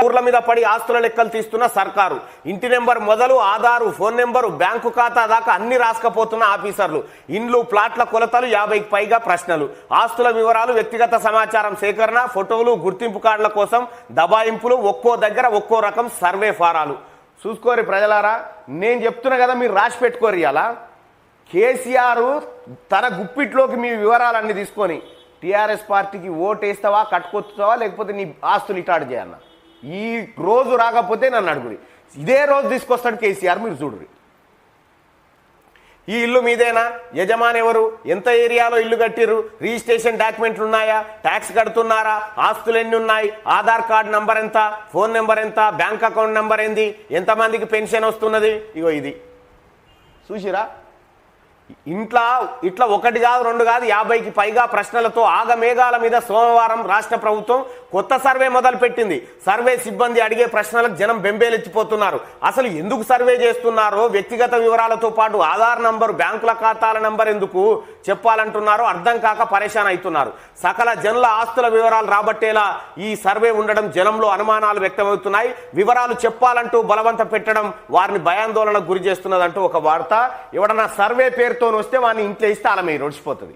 ఊర్ల మీద పడి ఆస్తుల లెక్కలు తీస్తున్న సర్కారు. ఇంటి నెంబర్ మొదలు ఆధారు, ఫోన్ నెంబరు, బ్యాంకు ఖాతా దాకా అన్ని రాసుకపోతున్న ఆఫీసర్లు. ఇండ్లు, ప్లాట్ల కొలతలు, 50కి పైగా ప్రశ్నలు. ఆస్తుల వివరాలు, వ్యక్తిగత సమాచారం సేకరణ, ఫోటోలు, గుర్తింపు కార్డుల కోసం దబాయింపులు, ఒక్కో దగ్గర ఒక్కో రకం సర్వే ఫారాలు. చూసుకోరి ప్రజలారా, నేను చెప్తున్నా కదా, మీరు రాసి పెట్టుకోరు. ఇలా కేసీఆర్ తన గుప్పిట్లోకి మీ వివరాలన్నీ తీసుకొని టీఆర్ఎస్ పార్టీకి ఓటేస్తావా, కట్టుకొస్తావా, లేకపోతే నీ ఆస్తులు ఇటాడు చేయన్న. ఈ రోజు రాకపోతే నన్ను అడుగురి, ఇదే రోజు తీసుకొస్తాడు కేసీఆర్. మీరు చూడురి, ఈ ఇల్లు మీదేనా, యజమాని ఎవరు, ఎంత ఏరియాలో ఇల్లు కట్టిర్రు, రిజిస్ట్రేషన్ డాక్యుమెంట్లు ఉన్నాయా, ట్యాక్స్ కడుతున్నారా, ఆస్తులు ఎన్ని ఉన్నాయి, ఆధార్ కార్డు నంబర్ ఎంత, ఫోన్ నెంబర్ ఎంత, బ్యాంక్ అకౌంట్ నెంబర్ ఏంది, ఎంతమందికి పెన్షన్ వస్తున్నది. ఇగో ఇది చూసిరా. ఇంట్లో ఇట్లా ఒకటి కాదు, రెండు కాదు, 50కి పైగా ప్రశ్నలతో ఆగమేఘాల మీద సోమవారం రాష్ట్ర ప్రభుత్వం కొత్త సర్వే మొదలు పెట్టింది. సర్వే సిబ్బంది అడిగే ప్రశ్నలకు జనం బెంబేలెత్తిపోతున్నారు. అసలు ఎందుకు సర్వే చేస్తున్నారో, వ్యక్తిగత వివరాలతో పాటు ఆధార్ నంబరు, బ్యాంకుల ఖాతాల నంబర్ ఎందుకు చెప్పాలంటున్నారో అర్థం కాక పరేషాన్ అవుతున్నారు. సకల జనుల ఆస్తుల వివరాలు రాబట్టేలా ఈ సర్వే ఉండడం జనంలో అనుమానాలు వ్యక్తమవుతున్నాయి. వివరాలు చెప్పాలంటూ బలవంత పెట్టడం వారిని భయాందోళనకు గురి చేస్తున్నదంటూ ఒక వార్త. ఎవడన్నా సర్వే పేరుతో వస్తే వాడిని ఇంట్లో ఇస్తే అలా మీరు ఒడిచిపోతుంది.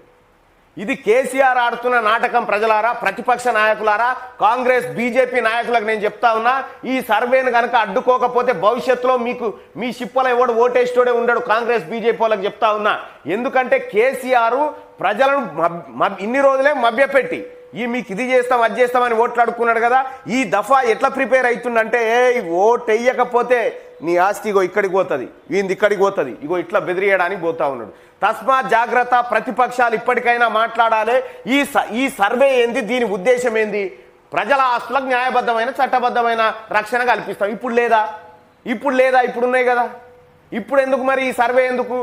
ఇది కేసీఆర్ ఆడుతున్న నాటకం. ప్రజలారా, ప్రతిపక్ష నాయకులారా, కాంగ్రెస్ బీజేపీ నాయకులకు నేను చెప్తా ఉన్నా, ఈ సర్వేను కనుక అడ్డుకోకపోతే భవిష్యత్తులో మీకు మీ షిప్పలో ఎవడు ఓటేస్టోడే ఉండడు. కాంగ్రెస్ బీజేపీ వాళ్ళకి చెప్తా ఉన్నా. ఎందుకంటే కేసీఆర్ ప్రజలను ఇన్ని రోజులే మభ్యపెట్టి మీకు ఇది చేస్తాం, అది చేస్తామని ఓట్లు అడుక్కున్నాడు కదా. ఈ దఫా ఎట్లా ప్రిపేర్ అవుతుందంటే, ఓటు వేయకపోతే నీ ఆస్తి ఇగో ఇక్కడికి పోతుంది, వీంది ఇక్కడికి పోతుంది, ఇగో ఇట్లా బెదిరియడానికి పోతా ఉన్నాడు. తస్మాత్ జాగ్రత్త, ప్రతిపక్షాలు ఇప్పటికైనా మాట్లాడాలి. ఈ సర్వే ఏంది, దీని ఉద్దేశం ఏంది? ప్రజల ఆస్తులకు న్యాయబద్ధమైన చట్టబద్ధమైన రక్షణ కల్పిస్తాం. ఇప్పుడు లేదా? ఇప్పుడు ఉన్నాయి కదా, ఇప్పుడు ఎందుకు మరి ఈ సర్వే ఎందుకు?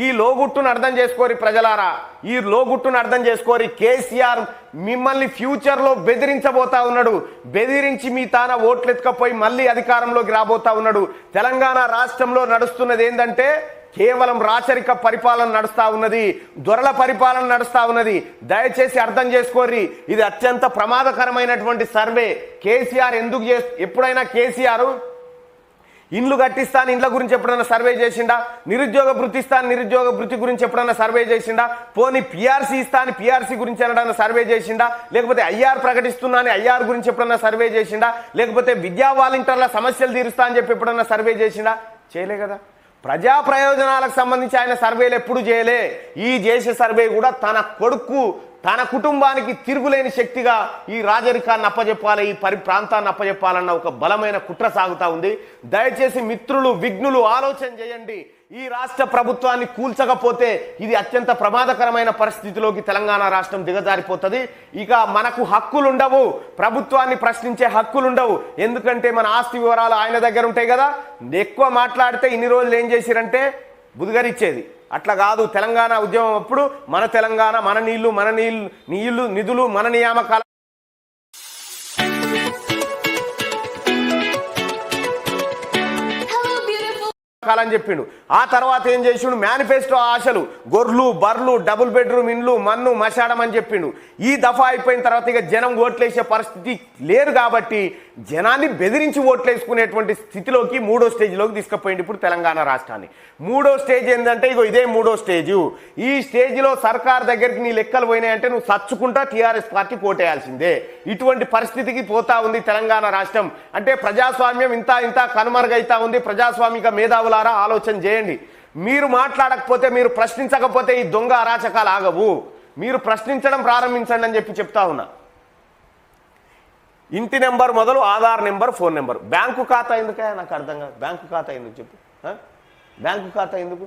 ఈ లోగుట్టును అర్థం చేసుకోరి ప్రజలారా, ఈ లోగుట్టును అర్థం చేసుకోరి. కేసీఆర్ మిమ్మల్ని ఫ్యూచర్లో బెదిరించబోతా ఉన్నాడు. బెదిరించి మీ తాన ఓట్లు ఎత్తుకపోయి మళ్ళీ అధికారంలోకి రాబోతా ఉన్నాడు. తెలంగాణ రాష్ట్రంలో నడుస్తున్నది ఏంటంటే కేవలం రాచరిక పరిపాలన నడుస్తా ఉన్నది, దొరల పరిపాలన నడుస్తా ఉన్నది. దయచేసి అర్థం చేసుకోర్రి, ఇది అత్యంత ప్రమాదకరమైనటువంటి సర్వే. కేసీఆర్ ఎప్పుడైనా కేసీఆర్ ఇండ్లు కట్టిస్తాను, ఇండ్ల గురించి ఎప్పుడైనా సర్వే చేసిండా? నిరుద్యోగ భృతి ఇస్తాను, నిరుద్యోగ భృతి గురించి ఎప్పుడైనా సర్వే చేసిండా? పోనీ పిఆర్సీ ఇస్తాను, పిఆర్సీ గురించి ఎప్పుడైనా సర్వే చేసిండా? లేకపోతే ఐఆర్ ప్రకటిస్తున్నాను, ఐఆర్ గురించి ఎప్పుడైనా సర్వే చేసిండా? లేకపోతే విద్యా వాలంటీర్ల సమస్యలు తీరుస్తా అని చెప్పి ఎప్పుడైనా సర్వే చేసిండా? చేయలే కదా. ప్రజా ప్రయోజనాలకు సంబంధించి ఆయన సర్వేలు ఎప్పుడు చేయలే. ఈ చేసే సర్వే కూడా తన కొడుకు, తన కుటుంబానికి తిరుగులేని శక్తిగా ఈ రాజరికాన్ని అప్పజెప్పాలి, ఈ ప్రాంతాన్ని అప్పజెప్పాలన్న ఒక బలమైన కుట్ర సాగుతా ఉంది. దయచేసి మిత్రులు, విఘ్నులు ఆలోచన చేయండి. ఈ రాష్ట్ర ప్రభుత్వాన్ని కూల్చకపోతే ఇది అత్యంత ప్రమాదకరమైన పరిస్థితిలోకి తెలంగాణ రాష్ట్రం దిగజారిపోతుంది. ఇక మనకు హక్కులుండవు, ప్రభుత్వాన్ని ప్రశ్నించే హక్కులుండవు. ఎందుకంటే మన ఆస్తి వివరాలు ఆయన దగ్గర ఉంటాయి కదా. ఎక్కువ మాట్లాడితే ఇన్ని రోజులు ఏం చేసిరంటే బుధగరిచ్చేది. అట్లా కాదు. తెలంగాణ ఉద్యమం అప్పుడు మన తెలంగాణ, మన నీళ్లు నిధులు, మన నియామకాల అని చెప్పిండు. ఆ తర్వాత ఏం చేసిండు? మేనిఫెస్టో ఆశలు, గొర్రెలు, బర్రెలు, డబుల్ బెడ్రూమ్ ఇండ్లు, మన్ను మశాడం అని చెప్పిండు. ఈ దఫా అయిపోయిన తర్వాత ఇక జనం ఓట్లేసే పరిస్థితి లేదు కాబట్టి జనాన్ని బెదిరించి ఓట్లేసుకునేటువంటి స్థితిలోకి, 3వ స్టేజ్లోకి తీసుకుపోయింది ఇప్పుడు తెలంగాణ రాష్ట్రాన్ని. 3వ స్టేజ్ ఏంటంటే ఇదే 3వ స్టేజు. ఈ స్టేజ్లో సర్కార్ దగ్గరికి నీ లెక్కలు పోయినాయంటే నువ్వు సచ్చుకుంటా టీఆర్ఎస్ పార్టీ కోటేయాల్సిందే. ఇటువంటి పరిస్థితికి పోతా ఉంది తెలంగాణ రాష్ట్రం. అంటే ప్రజాస్వామ్యం ఇంత కనుమరుగైతా ఉంది. ప్రజాస్వామిక మేధావులారా ఆలోచన చేయండి. మీరు మాట్లాడకపోతే, మీరు ప్రశ్నించకపోతే ఈ దొంగ అరాచకాలు ఆగవు. మీరు ప్రశ్నించడం ప్రారంభించండి అని చెప్పి చెప్తా ఉన్నా. ఇంటి నెంబర్ మొదలు Aadhaar number, phone number. Bank ఖాతా ఎందుకే నాకు అర్థం కాదు. బ్యాంకు ఖాతా ఎందుకు చెప్పు? బ్యాంకు ఖాతా ఎందుకు?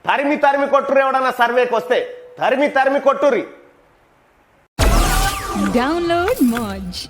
తరిమి కొట్టురు. ఎవడన్నా సర్వేకి వస్తే తరిమి కొట్టుర్రి. డౌన్లోడ్ మోజ్.